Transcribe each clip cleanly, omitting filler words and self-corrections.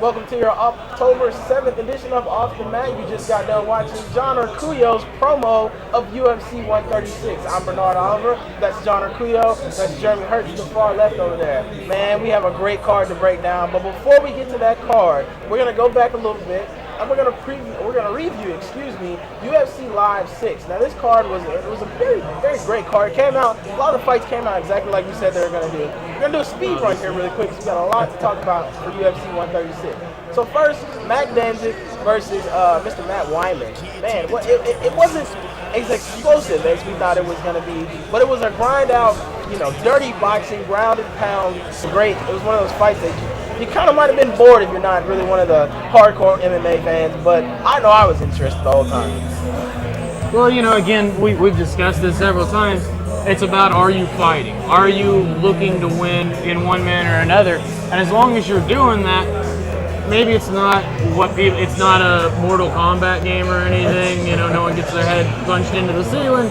Welcome to your October 7th edition of Off the Mat. You just got done watching John Arcuyo's promo of UFC 136. I'm Bernard Oliver. That's John Arcuyo. That's Jeremy Hurts to the far left over there. Man, we have a great card to break down. But before we get to that card, we're going to go back a little bit. And we're gonna review, UFC Live 6. Now this card was a very, very great card. It came out, a lot of the fights came out exactly like we said they were gonna do. We're gonna do a speed run here really quick because we got a lot to talk about for UFC 136. So first, Mac Danzig versus Mr. Matt Wyman. Man, it wasn't as explosive as we thought it was gonna be, but it was a grind out, dirty boxing, ground and pound. Great. It was one of those fights that you kind of might have been bored if you're not really one of the hardcore MMA fans, but I know I was interested the whole time. Well, again, we've discussed this several times. It's about, are you fighting? Are you looking to win in one manner or another? And as long as you're doing that, maybe it's not it's not a Mortal Kombat game or anything, no one gets their head punched into the ceiling.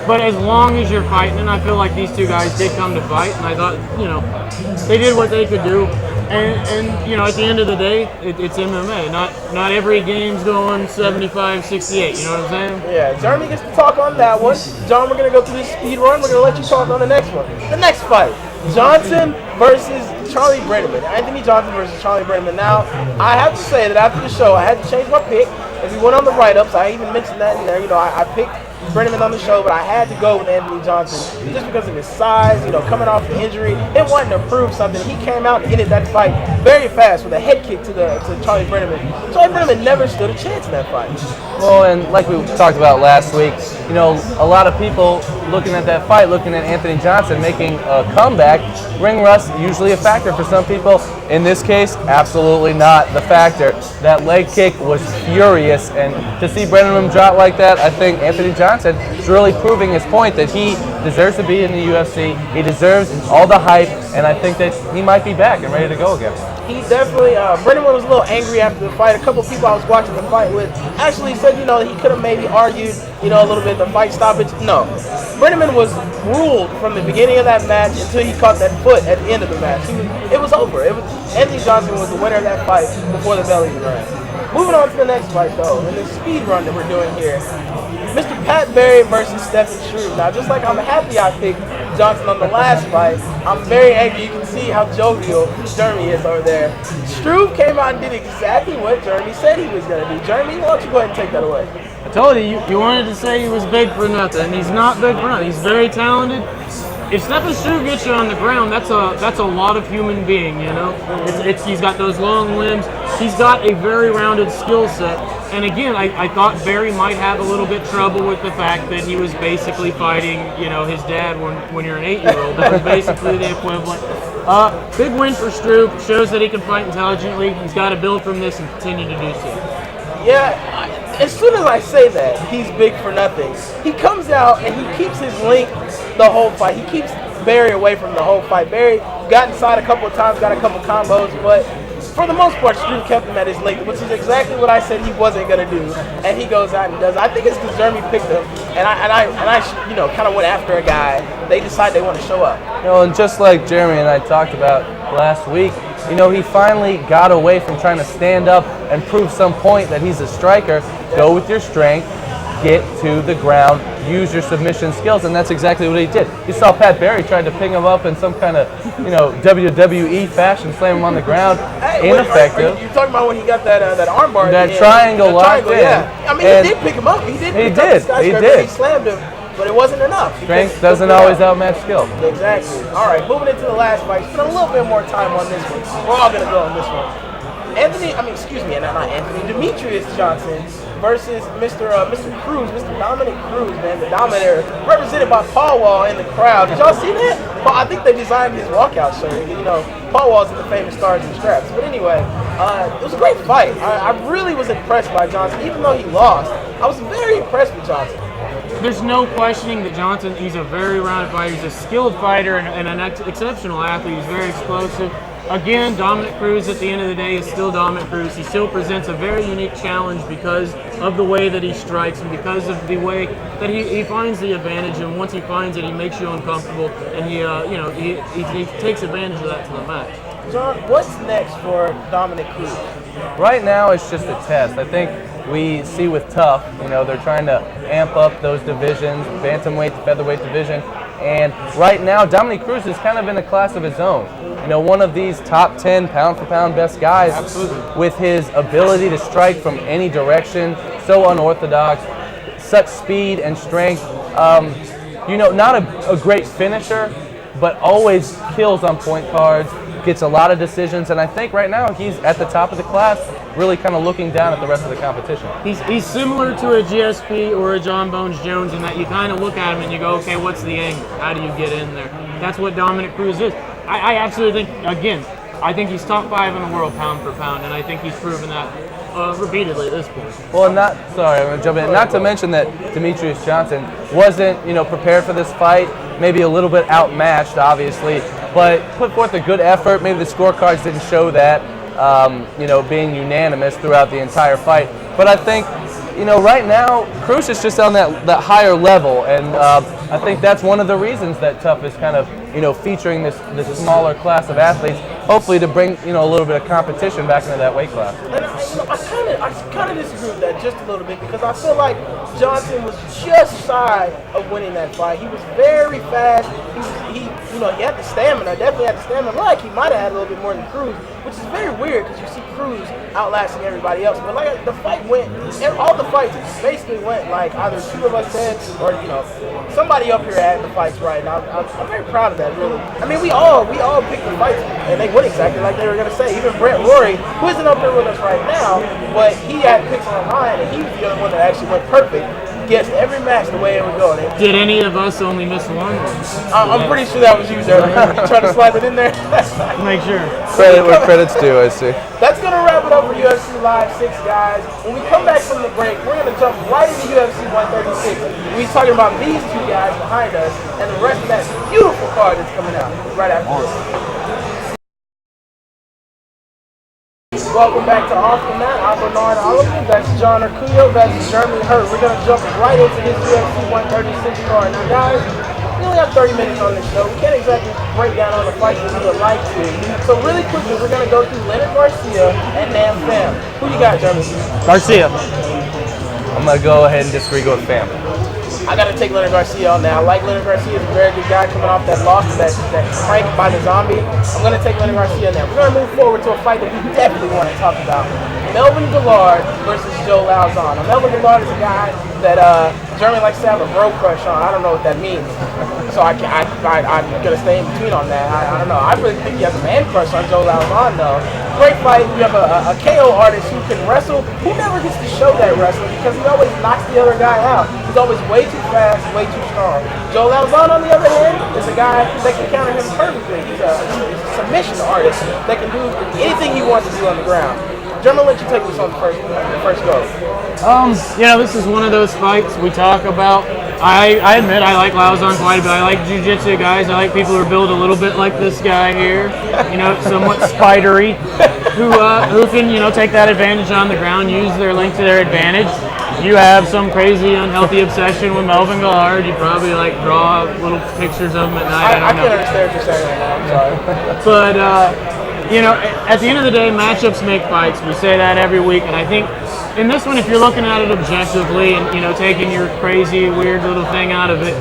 But as long as you're fighting, and I feel like these two guys did come to fight, and I thought, they did what they could do. And at the end of the day, it's MMA. Not every game's going 75-68, you know what I'm saying? Yeah, Jeremy gets to talk on that one. John, we're going to go through this speed run. We're going to let you talk on the next one. The next fight, Johnson versus Charlie Brenneman. Anthony Johnson versus Charlie Brenneman. Now, I have to say that after the show, I had to change my pick. If we went on the write-ups, I even mentioned that in there. I picked Brenneman on the show, but I had to go with Anthony Johnson just because of his size, coming off the injury. It wasn't to prove something. He came out and ended that fight very fast with a head kick to Charlie Brenneman. Charlie Brenneman never stood a chance in that fight. Well, and like we talked about last week, a lot of people looking at that fight, looking at Anthony Johnson making a comeback, ring rust usually a factor for some people. In this case, absolutely not the factor. That leg kick was furious, and to see Brenneman drop like that, I think Anthony Johnson is really proving his point that he deserves to be in the UFC. He deserves all the hype, and I think that he might be back and ready to go again. He definitely, Brenneman was a little angry after the fight. A couple people I was watching the fight with actually said, he could have maybe argued, a little bit the fight stoppage. No. Brenneman was ruled from the beginning of that match until he caught that foot at the end of the match. It was over. Anthony Johnson was the winner of that fight before the belly run. Moving on to the next fight, though, in the speed run that we're doing here. Mr. Pat Barry versus Stephen Struve. Now, just like I'm happy I picked Johnson on the last fight, I'm very angry. You can see how jovial Jeremy is over there. Struve came out and did exactly what Jeremy said he was going to do. Jeremy, why don't you go ahead and take that away? I told you wanted to say he was big for nothing, and he's not big for nothing. He's very talented. If Stephen Struve gets you on the ground, that's a lot of human being, He's got those long limbs. He's got a very rounded skill set. And again, I thought Barry might have a little bit trouble with the fact that he was basically fighting, his dad when you're an 8-year-old. That was basically the equivalent. Big win for Struve. Shows that he can fight intelligently. He's got to build from this and continue to do so. Yeah, as soon as I say that, he's big for nothing. He comes out and he keeps his link the whole fight. He keeps Barry away from the whole fight. Barry got inside a couple of times, got a couple combos, but for the most part, Struve kept him at his length, which is exactly what I said he wasn't going to do. And he goes out and does it. I think it's because Jeremy picked him, and I kind of went after a guy. They decide they want to show up. And just like Jeremy and I talked about last week, he finally got away from trying to stand up and prove some point that he's a striker. Go with your strength, get to the ground, use your submission skills, and that's exactly what he did. You saw Pat Barry tried to ping him up in some kind of, WWE fashion, slam him on the ground. Ineffective. You're talking about when he got that armbar? That triangle locked in. Yeah. I mean, he did pick him up. He did. He slammed him, but it wasn't enough. Strength doesn't always outmatch skill. Exactly. All right, moving into the last fight. Spend a little bit more time on this one. We're all going to go on this one. Demetrius Johnson versus Mr. Cruz, Mr. Dominic Cruz, man, the Dominator, represented by Paul Wall in the crowd. Did y'all see that? I think they designed his walkout shirt. Paul Wall's in the famous Stars and Straps. But anyway, it was a great fight. I really was impressed by Johnson, even though he lost. I was very impressed with Johnson. There's no questioning that Johnson, he's a very rounded fighter. He's a skilled fighter and an exceptional athlete. He's very explosive. Again, Dominic Cruz at the end of the day is still Dominic Cruz. He still presents a very unique challenge because of the way that he strikes and because of the way that he finds the advantage. And once he finds it, he makes you uncomfortable, and he takes advantage of that to the match. John, what's next for Dominic Cruz? Right now, it's just a test. I think we see with Tough, they're trying to amp up those divisions, bantamweight to featherweight division. And right now, Dominic Cruz is kind of in a class of his own. One of these top 10 pound-for-pound best guys. Absolutely. With his ability to strike from any direction, so unorthodox, such speed and strength. Not a great finisher, but always kills on point cards, gets a lot of decisions, and I think right now he's at the top of the class, really kind of looking down at the rest of the competition. He's similar to a GSP or a John Bones Jones in that you kind of look at him and you go, okay, what's the angle? How do you get in there? That's what Dominic Cruz is. I absolutely think, again, I think he's top 5 in the world pound for pound, and I think he's proven that repeatedly at this point. Well, I'm going to jump in. Not to mention that Demetrius Johnson wasn't, prepared for this fight, maybe a little bit outmatched, obviously, but put forth a good effort. Maybe the scorecards didn't show that, being unanimous throughout the entire fight. But I think, right now, Cruz is just on that higher level, and I think that's one of the reasons that Tough is kind of, featuring this smaller class of athletes, hopefully to bring, a little bit of competition back into that weight class. And I kind of disagree with that just a little bit because I feel like Johnson was just shy of winning that fight. He was very fast. He had the stamina. Definitely had the stamina. Like he might have had a little bit more than Cruz, which is very weird because you see Cruz outlasting everybody else. But like the fight went, all the fights basically went like either two of us had or somebody up here had the fights right. And I'm very proud of that, really. I mean, we all picked the fights and they went exactly like they were gonna say. Even Brett Rory, who isn't up here with us right now, but he had picks online and he was the only one that actually went perfect. Guessed every match the way it would go. Did any of us only miss one? I'm pretty sure that was you, Jeremy. You trying to slide it in there? Make sure. Credit where credit's due, I see. That's going to wrap it up for UFC Live 6, guys. When we come back from the break, we're going to jump right into UFC 136. We're talking about these two guys behind us and the rest of that beautiful card that's coming out right after this. Welcome back to Off the Mat. I'm Bernard Oliver. That's John Arcuyo. That's Jeremy Hurt. We're going to jump right into this UFC 136 card. Now, guys, we only have 30 minutes on this show. We can't exactly break down all the fights as we would like to. So really quickly, we're going to go through Leonard Garcia and Nam Pham. Who you got, Jeremy? Garcia. I'm going to go ahead and disagree with Pham. I got to take Leonard Garcia on now. I like Leonard Garcia. He's a very good guy coming off that loss, that prank by the zombie. I'm going to take Leonard Garcia now. We're going to move forward to a fight that we definitely want to talk about. Melvin Guillard versus Joe Lauzon. Now, Melvin Guillard is a guy that Jeremy likes to have a bro crush on. I don't know what that means. So I'm going to stay in between on that. I don't know. I really think he has a man crush on Joe Lauzon, though. Great fight. You have a KO artist who can wrestle, who never gets to show that wrestling because he always knocks the other guy out. He's always way too fast, way too strong. Joe Lauzon, on the other hand, is a guy that can counter him perfectly. He's a submission artist that can do anything he wants to do on the ground. Jeremy, let you take this on the first go. This is one of those fights we talk about. I admit I like Lauzon quite a bit. I like jiu-jitsu guys. I like people who are built a little bit like this guy here. Somewhat spidery, who can take that advantage on the ground, use their length to their advantage. You have some crazy unhealthy obsession with Melvin Guillard. You probably draw little pictures of him at night. I can't understand what you're saying right now. I'm sorry. But at the end of the day, matchups make fights. We say that every week, and I think in this one, if you're looking at it objectively and taking your crazy, weird little thing out of it,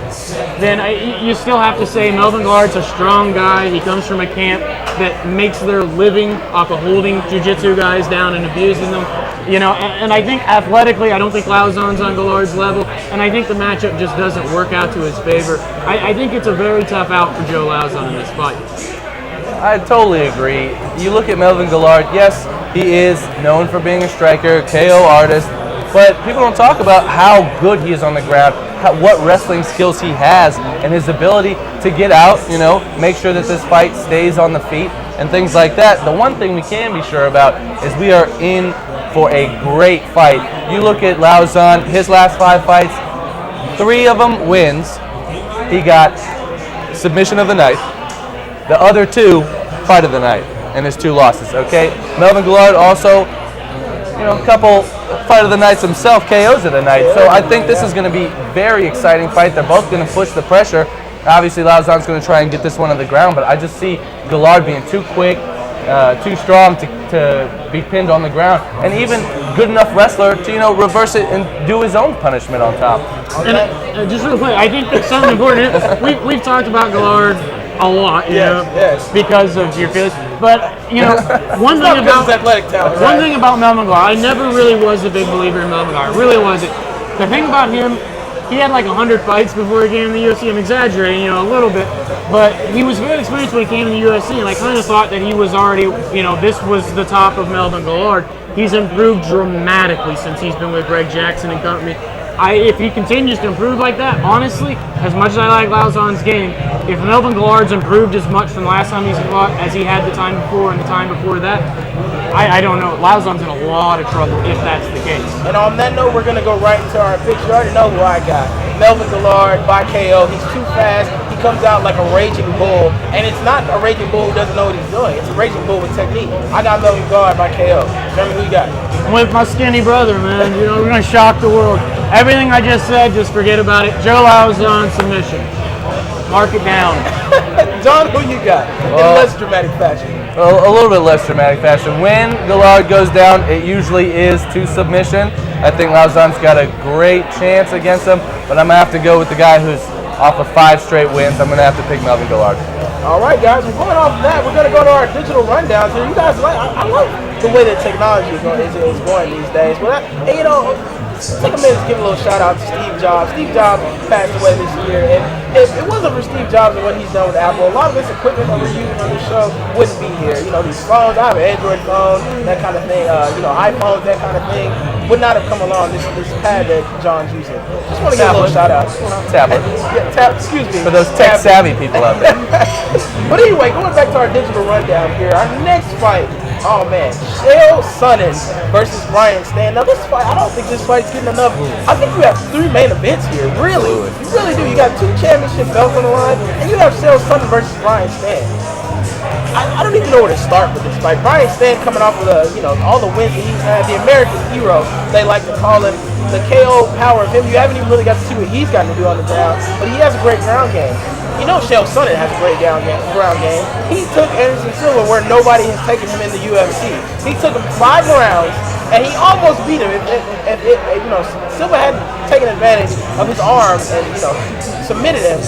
then you still have to say Melvin Guillard's a strong guy. He comes from a camp that makes their living off of holding jiu-jitsu guys down and abusing them. And I think athletically, I don't think Lauzon's on Guillard's level, and I think the matchup just doesn't work out to his favor. I think it's a very tough out for Joe Lauzon in this fight. I totally agree. You look at Melvin Guillard, yes, he is known for being a striker, KO artist, but people don't talk about how good he is on the ground, what wrestling skills he has, and his ability to get out, make sure that this fight stays on the feet, and things like that. The one thing we can be sure about is we are in for a great fight. You look at Lauzon, his last 5 fights, 3 of them wins. He got submission of the night. The other 2, fight of the night, and his 2 losses, okay? Melvin Guillard also, a couple fight of the nights himself, KOs of the night. So I think this is going to be a very exciting fight. They're both going to push the pressure. Obviously, Lauzon's going to try and get this one on the ground, but I just see Guillard being too quick, too strong to be pinned on the ground, and even good enough wrestler to reverse it and do his own punishment on top. And just real quick, I think that's something important. We've talked about Guillard a lot, because of your feelings. But one thing about Melvin Guillard, I never really was a big believer in Melvin Guillard. Really wasn't. The thing about him, he had like 100 fights before he came in the UFC. I'm exaggerating, a little bit, but he was very experienced when he came in the UFC, and I kind of thought that he was already, this was the top of Melvin Guillard. He's improved dramatically since he's been with Greg Jackson and company. If he continues to improve like that, honestly, as much as I like Lauzon's game, if Melvin Guillard's improved as much from the last time he's fought as he had the time before and the time before that, I don't know. Lauzon's in a lot of trouble if that's the case. And on that note, we're going to go right into our picks. You already know who I got. Melvin Guillard by KO. He's too fast. He comes out like a raging bull. And it's not a raging bull who doesn't know what he's doing. It's a raging bull with technique. I got Melvin Guillard by KO. Jeremy, who you got? I'm with my skinny brother, man. We're going to shock the world. Everything I just said, just forget about it. Joe Lauzon submission. Mark it down. John, who you got? In less dramatic fashion. A little bit less dramatic fashion. When Guillard goes down, it usually is to submission. I think Lauzon's got a great chance against him, but I'm going to have to go with the guy who's off of 5 straight wins. I'm going to have to pick Melvin Guillard. All right, guys, we're going off that. We're going to go to our digital rundowns here. You guys I love the way that technology is going these days. But, take a minute to give a little shout out to Steve Jobs. Steve Jobs passed away this year, and if it wasn't for Steve Jobs and what he's done with Apple, a lot of this equipment that we're using on the show wouldn't be here. These phones, I have an Android phone, that kind of thing, iPhones, that kind of thing, would not have come along, this pad that John's using. Just want to give a little shout out. Tablet. Excuse me. For those tech-savvy people out there. But anyway, going back to our digital rundown here, our next fight, oh man, Chael Sonnen versus Brian Stann. Now this fight, I don't think this fight's getting enough. I think you have 3 main events here, really. You really do. You got 2 championship belts on the line, and you have Chael Sonnen versus Brian Stann. I don't even know where to start with this fight. Brian Stann coming off with all the wins that he's had, the American hero, they like to call him, the KO power of him. You haven't even really got to see what he's got to do on the ground, but he has a great ground game. Chael Sonnen has a great ground game. He took Anderson Silva where nobody has taken him in the UFC. He took him 5 rounds, and he almost beat him. If Silva hadn't taken advantage of his arms and submitted him,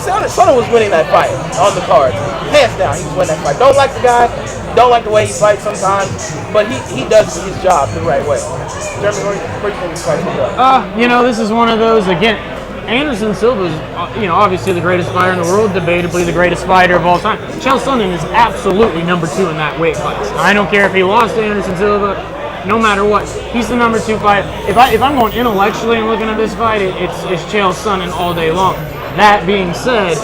Sonnen was winning that fight on the card. Hands down, he was winning that fight. Don't like the guy, don't like the way he fights sometimes, but he does his job the right way. Jeremy, where do you think this fight's going to go? This is one of those, again, Anderson Silva is, obviously the greatest fighter in the world, debatably the greatest fighter of all time. Chael Sonnen is absolutely number 2 in that weight class. I don't care if he lost to Anderson Silva, no matter what. He's the number 2 fighter. If I'm going intellectually and looking at this fight, it's Chael Sonnen all day long. That being said,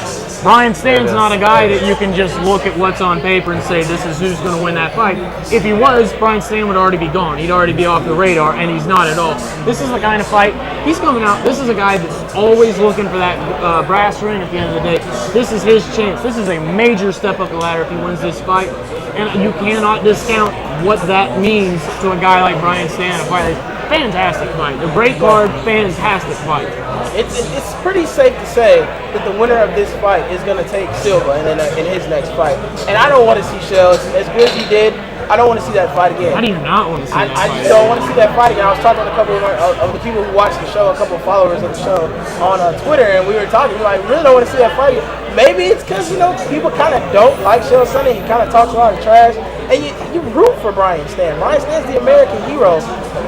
Brian Stann's not a guy that you can just look at what's on paper and say this is who's going to win that fight. If he was, Brian Stann would already be gone. He'd already be off the radar, and he's not at all. This is the kind of fight, he's coming out, this is a guy that's always looking for that brass ring at the end of the day. This is his chance. This is a major step up the ladder if he wins this fight, and you cannot discount what that means to a guy like Brian Stann, a fight fantastic fight. A great card, fantastic fight. It's pretty safe to say that the winner of this fight is going to take Silva in his next fight. And I don't want to see Chael as good as he did. I don't want to see that fight again. How do you not want to see that fight? I just don't want to see that fight again. I was talking to a couple of the people who watch the show, a couple of followers of the show on Twitter, and we were talking. We were like, really don't want to see that fight again. Maybe it's because people kind of don't like Chael Sonnen. He kind of talks a lot of trash, and you root for Brian Stann. Brian Stann's the American hero.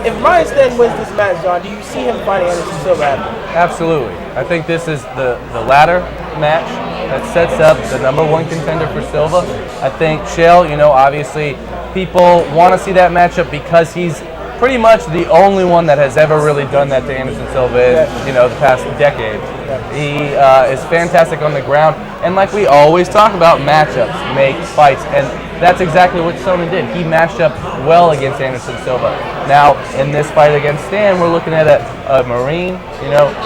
If Brian Stann wins this match, John, do you see him fighting Anderson Silva after? Absolutely. I think this is the ladder match that sets up the number 1 contender for Silva. I think Chael, obviously people want to see that matchup because he's pretty much the only one that has ever really done that to Anderson Silva in, the past decade. He is fantastic on the ground, and like we always talk about, matchups make fights, and that's exactly what Sonnen did. He matched up well against Anderson Silva. Now, in this fight against Stann, we're looking at a Marine.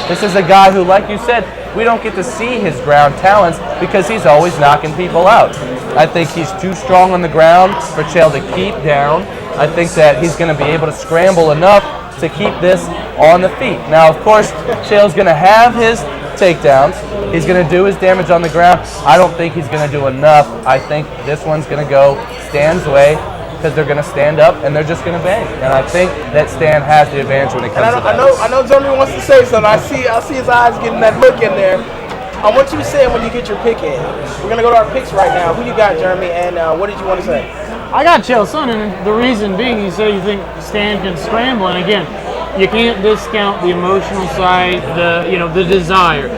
This is a guy who, like you said, we don't get to see his ground talents because he's always knocking people out. I think he's too strong on the ground for Chael to keep down. I think that he's going to be able to scramble enough to keep this on the feet. Now, of course, Chael's going to have his takedowns. He's going to do his damage on the ground. I don't think he's going to do enough. I think this one's going to go Stan's way because they're going to stand up and they're just going to bang. And I think that Stan has the advantage when it comes to that. I know Jeremy wants to say something. I see his eyes getting that look in there. I want you to say it when you get your pick in. We're going to go to our picks right now. Who you got, Jeremy, and what did you want to say? I got Chael Sonnen, and the reason being, you say you think Stan can scramble, and again, you can't discount the emotional side, the desire.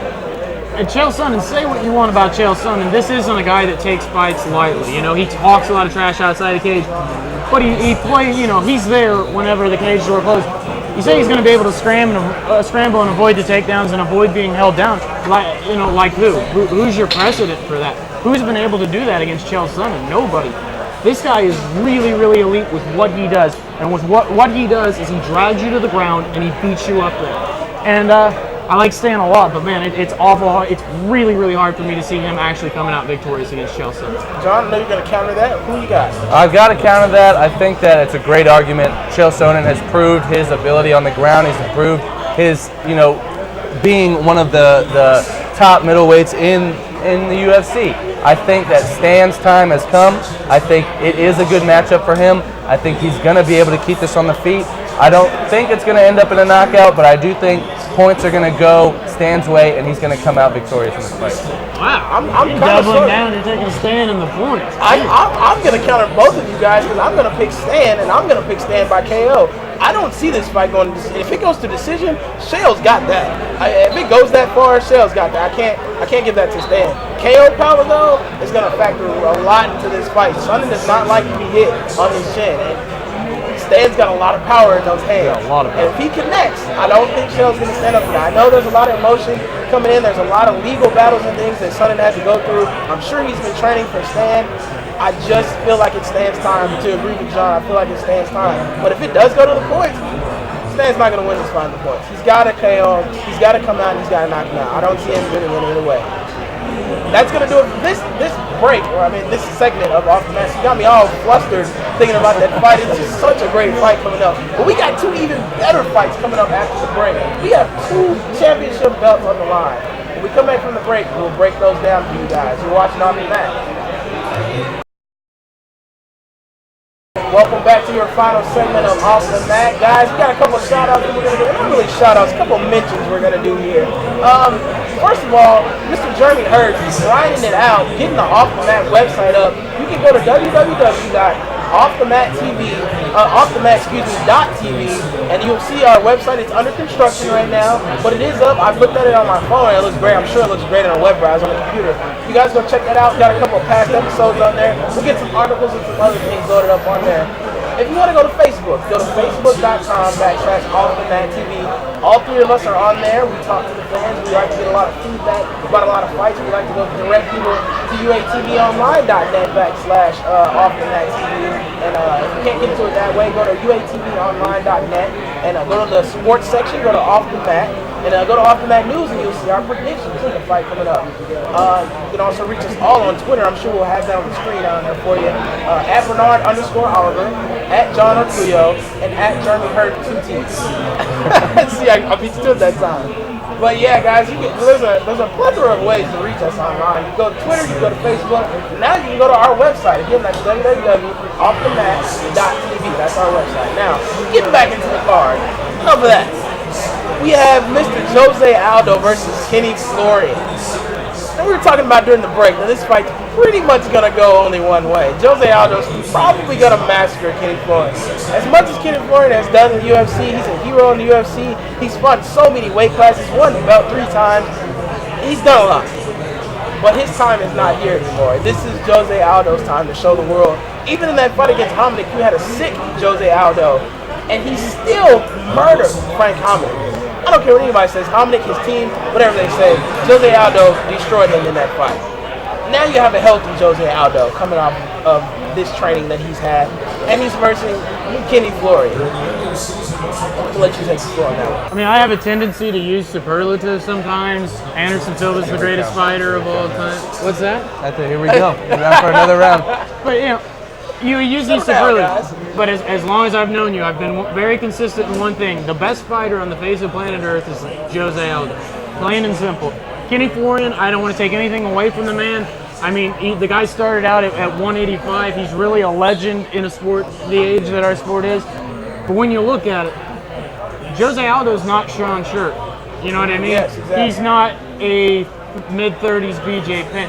And Chael Sonnen, say what you want about Chael Sonnen, this isn't a guy that takes fights lightly. He talks a lot of trash outside the cage, but he plays. He's there whenever the cage door closes. You say he's going to be able to scramble and avoid the takedowns and avoid being held down. Like who? Who's your precedent for that? Who's been able to do that against Chael Sonnen? Nobody. This guy is really, really elite with what he does. And with what he does is he drags you to the ground and he beats you up there. And I like Stan a lot, but man, it's awful hard. It's really, really hard for me to see him actually coming out victorious against Chael Sonnen. John, I know you're going to counter that. Who you got? I've got to counter that. I think that it's a great argument. Chael Sonnen has proved his ability on the ground. He's improved his, being one of the top middleweights in the UFC. I think that Stan's time has come. I think it is a good matchup for him. I think he's going to be able to keep this on the feet. I don't think it's going to end up in a knockout, but I do think points are going to go Stan's way, and he's going to come out victorious in this fight. Wow, I'm you're kind of doubling down. You're taking Stan in the points. I'm going to counter both of you guys because I'm going to pick Stan, and I'm going to pick Stan by KO. I don't see this fight going to decision. If it goes to decision, Chael's got that. If it goes that far, Chael's got that. I can't give that to Stan. KO power though is going to factor a lot into this fight. Sonnen does not like to be hit on his chin. And Stan's got a lot of power in those hands. Yeah, a lot of power. And if he connects, I don't think Chael's going to stand up for that. I know there's a lot of emotion coming in. There's a lot of legal battles and things that Sonnen has to go through. I'm sure he's been training for Stan. I just feel like it's Stan's time. To agree with John, I feel like it's Stan's time. But if it does go to the points, Stan's not going to win this fight in the points. He's got to KO. He's got to come out and he's got to knock him out. I don't see him winning either way. That's going to do it for this break, this segment of Off the Mat. You got me all flustered thinking about that fight. It's just such a great fight coming up. But we got two even better fights coming up after the break. We have 2 championship belts on the line. When we come back from the break, we'll break those down for you guys. You're watching Off the Mat. Welcome back to your final segment of Off the Mat. Guys, we got a couple of shout-outs that we're going to do. Not really shout-outs, a couple of mentions we're going to do here. First of all, Mr. Jeremy Hurd is grinding it out, getting the Off the Mat website up. You can go to www.offthemat.tv, and you'll see our website. It's under construction right now, but it is up. I've looked at it on my phone, and it looks great. I'm sure it looks great on a web browser on the computer. You guys go check that out. Got a couple of past episodes on there. We'll get some articles and some other things loaded up on there. If you want to go to Facebook, go to facebook.com/offthemat.tv. All 3 of us are on there. We talk to the fans. We like to get a lot of feedback about a lot of fights. We like to go direct people to uatvonline.net/offthemat.tv. And if you can't get to it that way, go to uatvonline.net and go to the sports section, go to Off the Mat, and go to Off the Mat News, and you'll see our predictions for the fight coming up. You can also reach us all on Twitter. I'm sure we'll have that on the screen down there for you. At Bernard_Oliver, at John Arcuyo, and at Jeremy Hurd 2 T's. See, I beat you to that time. But yeah, guys, there's a plethora of ways to reach us online. You go to Twitter, you go to Facebook. Now you can go to our website. Again, that's www.offthemat.tv. That's our website. Now, getting back into the card. Enough of that. We have Mr. Jose Aldo versus Kenny Florian. And we were talking about during the break that this fight's pretty much going to go only one way. Jose Aldo's probably going to massacre Kenny Florian. As much as Kenny Florian has done in the UFC, he's a hero in the UFC. He's fought so many weight classes, won the belt 3 times. He's done a lot. But his time is not here anymore. This is Jose Aldo's time to show the world. Even in that fight against Hominick, you had a sick Jose Aldo, and he still murdered Frank Hominick. I don't care what anybody says, Hominick, his team, whatever they say, Jose Aldo destroyed him in that fight. Now you have a healthy Jose Aldo coming off of this training that he's had, and he's versing Kenny Florian. I'll let you take the floor on that one. I mean, I have a tendency to use superlatives sometimes. Anderson Silva's the greatest fighter of all time. What's that? Here we go. We're on for another round. But you use these superlatives. But as long as I've known you, I've been very consistent in one thing. The best fighter on the face of planet Earth is Jose Aldo. Plain and simple. Kenny Florian, I don't want to take anything away from the man. I mean, the guy started out at 185. He's really a legend in a sport, the age that our sport is. But when you look at it, Jose Aldo's not Sean Sherk. You know what I mean? Yes, exactly. He's not a mid-30s BJ Penn.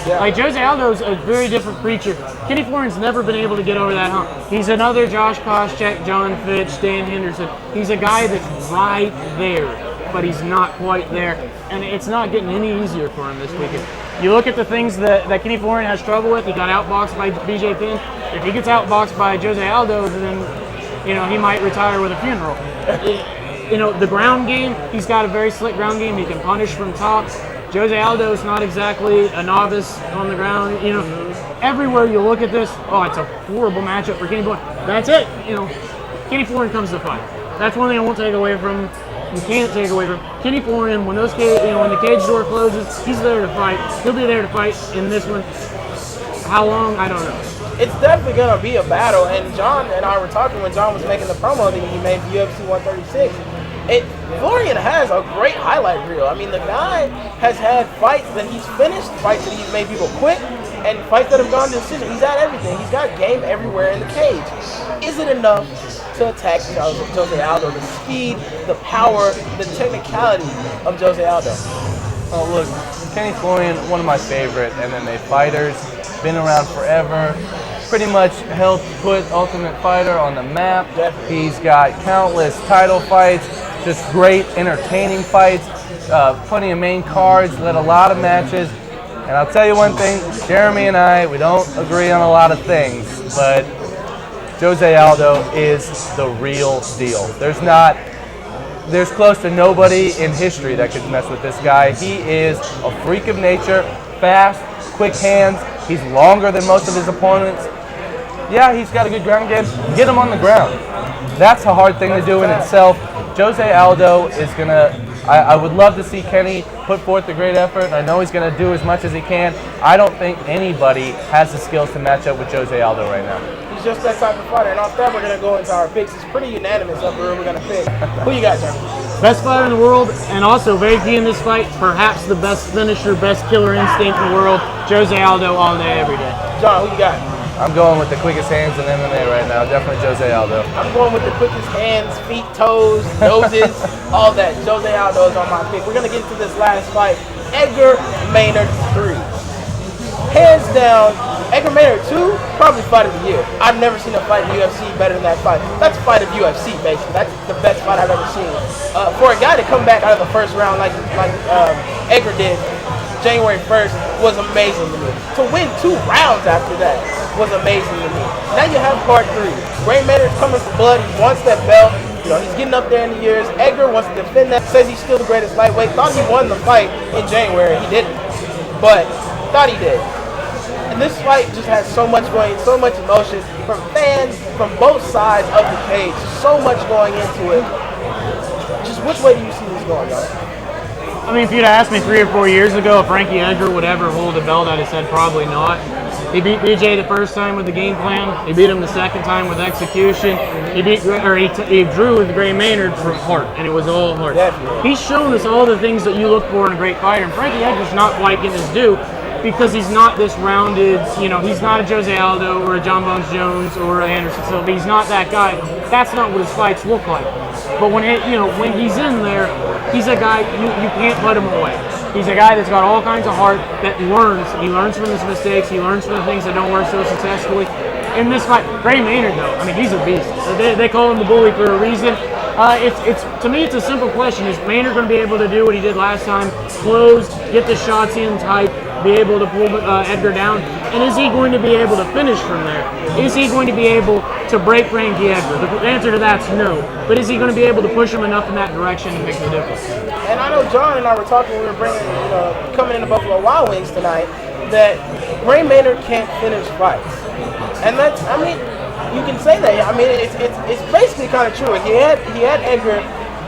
Yeah. Like, Jose Aldo's a very different creature. Kenny Florian's never been able to get over that hump. He's another Josh Koscheck, John Fitch, Dan Henderson. He's a guy that's right there, but he's not quite there. And it's not getting any easier for him this weekend. You look at the things that Kenny Florian has trouble with. He got outboxed by BJ Penn. If he gets outboxed by Jose Aldo, then, you know, he might retire with a funeral. You know, the ground game, he's got a very slick ground game. He can punish from top. Jose Aldo's not exactly a novice on the ground. You know, everywhere you look at this, oh, it's a horrible matchup for Kenny Florian. That's it. You know, Kenny Florian comes to fight. That's one thing I won't take away from. You can't take away from Kenny Florian. When those when the cage door closes, he's there to fight. He'll be there to fight in this one. How long? I don't know. It's definitely going to be a battle. And John and I were talking when John was making the promo that he made for UFC 136. Florian has a great highlight reel. I mean, the guy has had fights that he's finished, fights that he's made people quit, and fights that have gone to decision. He's had everything. He's got game everywhere in the cage. Is it enough to attack Jose Aldo? The speed, the power, the technicality of Jose Aldo. Oh, look, Kenny Florian, one of my favorite MMA fighters, been around forever, pretty much helped put Ultimate Fighter on the map. Definitely. He's got countless title fights, just great, entertaining fights, plenty of main cards, led a lot of matches. And I'll tell you one thing, Jeremy and I, we don't agree on a lot of things, but Jose Aldo is the real deal. There's close to nobody in history that could mess with this guy. He is a freak of nature, fast, quick hands. He's longer than most of his opponents. Yeah, he's got a good ground game. Get him on the ground. That's a hard thing to do in itself. Jose Aldo is going to, I would love to see Kenny put forth a great effort, and I know he's going to do as much as he can. I don't think anybody has the skills to match up with Jose Aldo right now. He's just that type of fighter. And off that, we're going to go into our picks. It's pretty unanimous up here. We're going to pick. Who you got, Jeremy? Best fighter in the world, and also very key in this fight, perhaps the best finisher, best killer instinct in the world, Jose Aldo all day, every day. John, who you got? I'm going with the quickest hands in MMA right now. Definitely Jose Aldo. I'm going with the quickest hands, feet, toes, noses, all that. Jose Aldo is on my pick. We're going to get into this last fight. Edgar Maynard 3. Hands down, Edgar Maynard 2, probably fight of the year. I've never seen a fight in the UFC better than that fight. That's a fight of UFC, basically. That's the best fight I've ever seen. For a guy to come back out of the first round like Edgar did January 1st was amazing to me. To win 2 rounds after that was amazing to me. Now you have part 3. Gray Maynard's coming for blood. He wants that belt. You know, he's getting up there in the years. Edgar wants to defend that. Says he's still the greatest lightweight. Thought he won the fight in January. He didn't. But thought he did. And this fight just has so much going, so much emotion from fans from both sides of the cage. So much going into it. Just which way do you see this going, y'all? I mean, if you'd asked me 3 or 4 years ago if Frankie Edgar would ever hold a belt, I'd have said probably not. He beat BJ the first time with the game plan. He beat him the second time with execution. He drew with Gray Maynard from heart, and it was all heart. Definitely. He's shown us all the things that you look for in a great fighter, and Frankie Edgar's not quite getting his due because he's not this rounded, you know, he's not a Jose Aldo or a John Bones Jones or a Anderson Silva. He's not that guy. That's not what his fights look like. But when when he's in there, he's a guy you can't put him away. He's a guy that's got all kinds of heart, that learns. He learns from his mistakes. He learns from the things that don't work so successfully. In this fight, Gray Maynard, though, I mean, he's a beast. They call him the bully for a reason. To me, it's a simple question. Is Maynard going to be able to do what he did last time? Close, get the shots in tight, be able to pull Edgar down? And is he going to be able to finish from there? Is he going to be able to break Frankie Edgar? The answer to that's no. But is he going to be able to push him enough in that direction to make the difference? And I know John and I were talking, we were coming into Buffalo Wild Wings tonight, that Gray Maynard can't finish fights. And that's, I mean, you can say that. I mean, it's basically kind of true. He had Edgar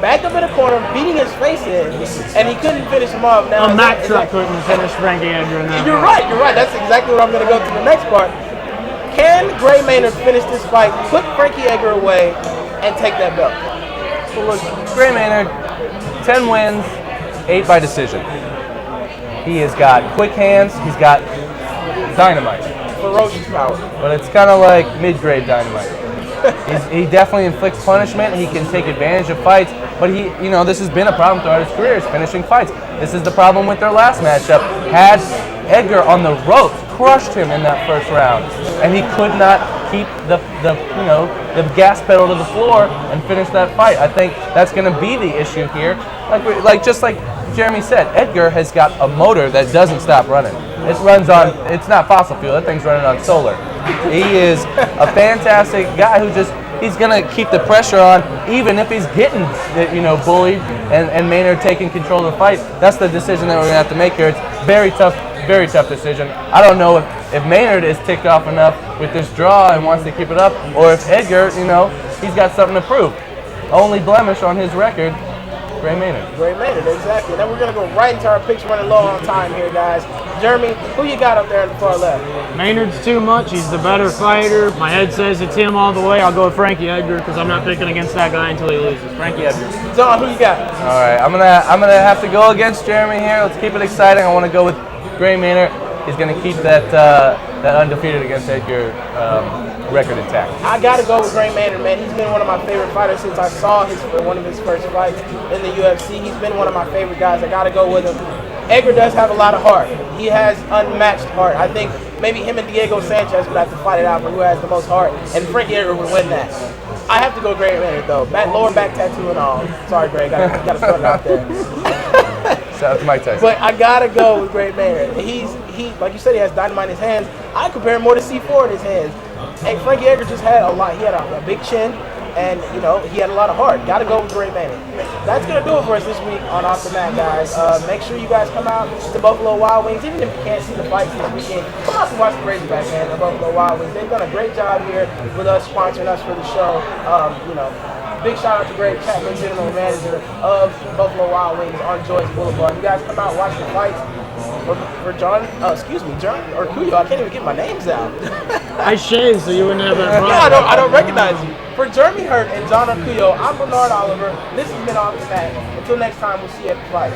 backed up in a corner, beating his face in, and he couldn't finish him off. Now, a Mack truck couldn't finish Frankie Edgar in that. You're right. That's exactly what I'm going to go to the next part. Can Gray Maynard finish this fight, put Frankie Edgar away, and take that belt? Well, look, Gray Maynard, 10 wins, 8 by decision. He has got quick hands. He's got dynamite. Ferocious power. But it's kind of like mid-grade dynamite. He definitely inflicts punishment. He can take advantage of fights. But this has been a problem throughout his career, is finishing fights. This is the problem with their last matchup. Had Edgar on the ropes, crushed him in that first round, and he could not keep the gas pedal to the floor and finish that fight. I think that's going to be the issue here. Just like Jeremy said, Edgar has got a motor that doesn't stop running. It runs on, it's not fossil fuel, that thing's running on solar. He is a fantastic guy who he's going to keep the pressure on even if he's getting, bullied and Maynard taking control of the fight. That's the decision that we're going to have to make here. It's very tough decision. I don't know if Maynard is ticked off enough with this draw and wants to keep it up, or if Edgar, he's got something to prove. Only blemish on his record, Gray Maynard. Gray Maynard, exactly. Then we're going to go right into our picks, running low on time here, guys. Jeremy, who you got up there in the far left? Maynard's too much. He's the better fighter. My head says it's him all the way. I'll go with Frankie Edgar because I'm not picking against that guy until he loses. Frankie Edgar. Don, who you got? All right, I'm gonna have to go against Jeremy here. Let's keep it exciting. I want to go with Gray Maynard. He's gonna keep that undefeated against Edgar record intact. I gotta go with Gray Maynard, man. He's been one of my favorite fighters since I saw one of his first fights in the UFC. He's been one of my favorite guys. I gotta go with him. Edgar does have a lot of heart. He has unmatched heart. I think maybe him and Diego Sanchez would have to fight it out for who has the most heart, and Frankie Edgar would win that. I have to go Gray Maynard though. Lower back tattoo and all. Sorry, Gray. Gotta throw it out there. Shout out to Mike Tyson. But I gotta go with Gray Maynard. He like you said, he has dynamite in his hands. I compare him more to C4 in his hands. And Frankie Edgar just had a lot. He had a big chin, and he had a lot of heart. Gotta go with Gray Maynard. That's gonna do it for us this week on Off the Mat, guys. Make sure you guys come out to Buffalo Wild Wings. Even if you can't see the fights this weekend, come out to watch the Razorbacks, man. The Buffalo Wild Wings. They've done a great job here with us, sponsoring us for the show. Big shout out to Greg Chapman, general manager of Buffalo Wild Wings on Joyce Boulevard. You guys come out, watch the fights. For John or Kuyo, I can't even get my names out. I shaved so you wouldn't have that problem. Yeah, I don't recognize you. For Jeremy Hurt and John Arcuyo, I'm Bernard Oliver. This has been Off the Mat. Until next time, we'll see you at the fight.